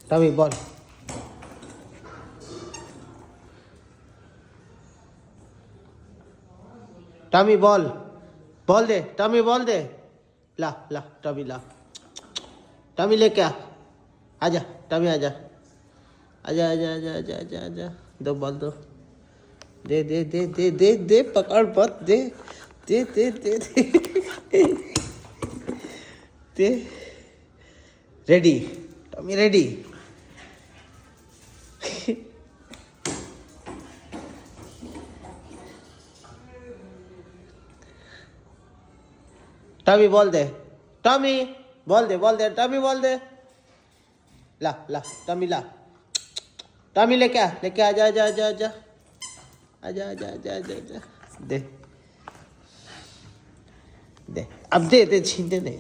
Tummy ball. Tummy ball, ball दे, tummy ball दे। ला ला tummy ला, tummy लेके आ। आजा tummy आजा, आजा आजा आजा आजा आजा आजा। दो बॉल दो, दे दे दे दे दे दे, पकड़ मत, दे दे दे दे दे दे। Ready tummy, ready. Tummy ball दे, टमी बॉल दे, बॉल दे, टमी बॉल दे। ला ला टमी ला, टमी लेके आ, लेके आजा आजा आजा आजा आजा आजा आजा आजा आजा। दे दे, अब दे दे, छीन दे नहीं।